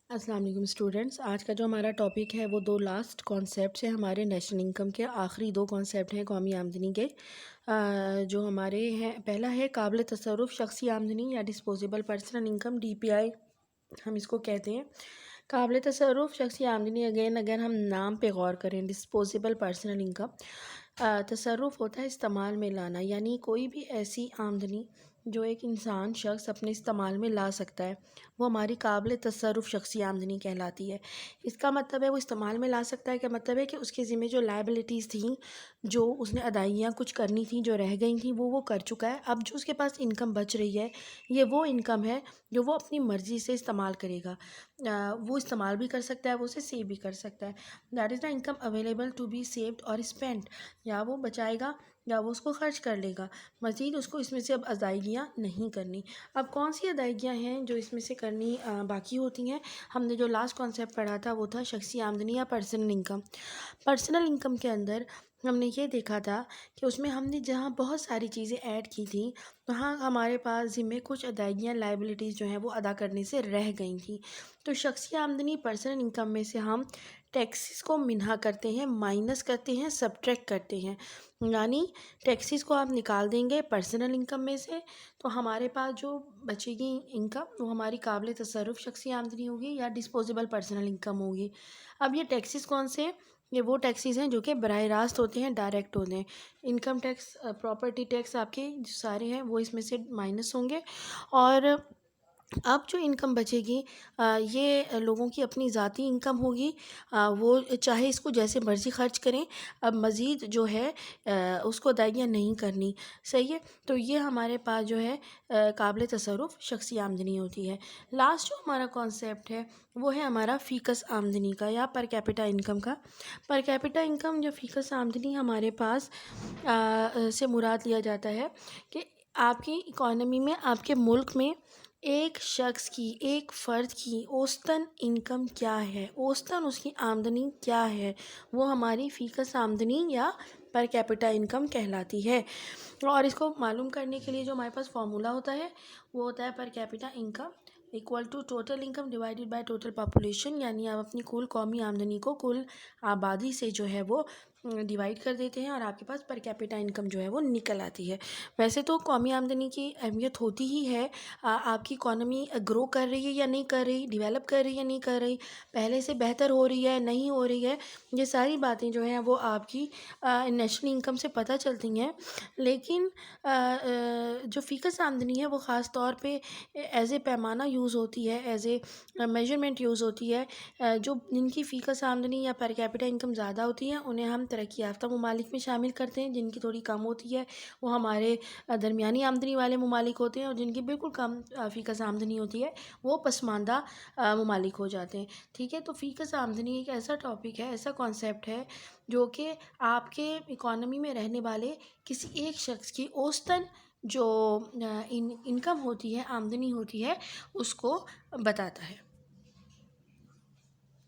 السلام علیکم اسٹوڈنٹس، آج کا جو ہمارا ٹاپک ہے وہ دو لاسٹ کانسیپٹس ہیں ہمارے نیشنل انکم کے. آخری دو کانسیپٹ ہیں قومی آمدنی کے جو ہمارے ہیں. پہلا ہے قابل تصرف شخصی آمدنی یا ڈسپوزیبل پرسنل انکم DPI ہم اس کو کہتے ہیں. قابل تصرف شخصی آمدنی اگر ہم نام پہ غور کریں ڈسپوزیبل پرسنل انکم تصرف ہوتا ہے استعمال میں لانا، یعنی کوئی بھی ایسی آمدنی جو ایک انسان شخص اپنے استعمال میں لا سکتا ہے وہ ہماری قابل تصرف شخصی آمدنی کہلاتی ہے. اس کا مطلب ہے وہ استعمال میں لا سکتا ہے، کیا مطلب ہے کہ اس کے ذمہ جو لائبلٹیز تھیں، جو اس نے ادائیگیاں کچھ کرنی تھیں جو رہ گئی تھیں وہ کر چکا ہے. اب جو اس کے پاس انکم بچ رہی ہے یہ وہ انکم ہے جو وہ اپنی مرضی سے استعمال کرے گا. وہ استعمال بھی کر سکتا ہے، وہ اسے سیو بھی کر سکتا ہے. That is the income available to be saved اور اسپینٹ. یا وہ بچائے گا یا وہ اس کو خرچ کر لے گا، مزید اس کو اس میں سے اب ادائیگیاں نہیں کرنی. اب کون سی ادائیگیاں ہیں جو اس میں سے کرنی باقی ہوتی ہیں؟ ہم نے جو لاسٹ کانسیپٹ پڑھا تھا وہ تھا شخصی آمدنی یا پرسنل انکم. پرسنل انکم کے اندر ہم نے یہ دیکھا تھا کہ اس میں ہم نے جہاں بہت ساری چیزیں ایڈ کی تھیں وہاں ہمارے پاس ذمہ کچھ ادائیگیاں لائبلٹیز جو ہیں وہ ادا کرنے سے رہ گئی تھیں. تو شخصی آمدنی پرسنل انکم میں سے ہم ٹیکسز کو منہا کرتے ہیں، مائنس کرتے ہیں، سبٹریکٹ کرتے ہیں. یعنی ٹیکسز کو آپ نکال دیں گے پرسنل انکم میں سے تو ہمارے پاس جو بچے گی انکم وہ ہماری قابل تصرف شخصی آمدنی ہوگی یا ڈسپوزیبل پرسنل انکم ہوگی. اب یہ ٹیکسز کون سے ہیں؟ یہ وہ ٹیکسز ہیں جو کہ براہ راست ہوتے ہیں، ڈائریکٹ ہوتے ہیں. انکم ٹیکس، پراپرٹی ٹیکس آپ کے جو سارے ہیں وہ اس میں سے مائنس ہوں گے. اور اب جو انکم بچے گی یہ لوگوں کی اپنی ذاتی انکم ہوگی، وہ چاہے اس کو جیسے مرضی خرچ کریں، اب مزید جو ہے اس کو ادائیگیاں نہیں کرنی. صحیح ہے، تو یہ ہمارے پاس جو ہے قابل تصرف شخصی آمدنی ہوتی ہے. لاسٹ جو ہمارا کانسیپٹ ہے وہ ہے ہمارا فیکس آمدنی کا یا پر کیپٹا انکم کا. پر کیپٹا انکم یا فیکس آمدنی ہمارے پاس سے مراد لیا جاتا ہے کہ آپ کی اکانومی میں، آپ کے ملک میں ایک شخص کی، ایک فرد کی اوسطاً انکم کیا ہے، اوسطاً اس کی آمدنی کیا ہے، وہ ہماری فیکس آمدنی یا پر کیپٹا انکم کہلاتی ہے. اور اس کو معلوم کرنے کے لیے جو ہمارے پاس فارمولا ہوتا ہے وہ ہوتا ہے per capita income equal to total income divided by total population. یعنی آپ اپنی کل قومی آمدنی کو کل آبادی سے جو ہے وہ ڈیوائیڈ کر دیتے ہیں اور آپ کے پاس پر کیپٹا انکم جو ہے وہ نکل آتی ہے. ویسے تو قومی آمدنی کی اہمیت ہوتی ہی ہے، آپ کی اکانومی گرو کر رہی ہے یا نہیں کر رہی، ڈیولپ کر رہی ہے یا نہیں کر رہی، پہلے سے بہتر ہو رہی ہے نہیں ہو رہی ہے، یہ ساری باتیں جو ہیں وہ آپ کی نیشنل انکم سے پتہ چلتی ہیں. لیکن جو فیکس آمدنی ہے وہ خاص طور پہ ایز اے پیمانہ یوز ہوتی ہے، ایز اے میجرمنٹ یوز ہوتی ہے. جو جن کی فیکس آمدنی یا پر کیپٹا انکم زیادہ ہوتی ہے انہیں ہم ترقی یافتہ ممالک میں شامل کرتے ہیں، جن کی تھوڑی کم ہوتی ہے وہ ہمارے درمیانی آمدنی والے ممالک ہوتے ہیں، اور جن کی بالکل کم فیکس آمدنی ہوتی ہے وہ پسماندہ ممالک ہو جاتے ہیں. ٹھیک ہے، تو فیکس آمدنی ایک ایسا ٹاپک ہے، ایسا کانسیپٹ ہے جو کہ آپ کے اکانومی میں رہنے والے کسی ایک شخص کی اوسطاً جو انکم ہوتی ہے، آمدنی ہوتی ہے، اس کو بتاتا ہے.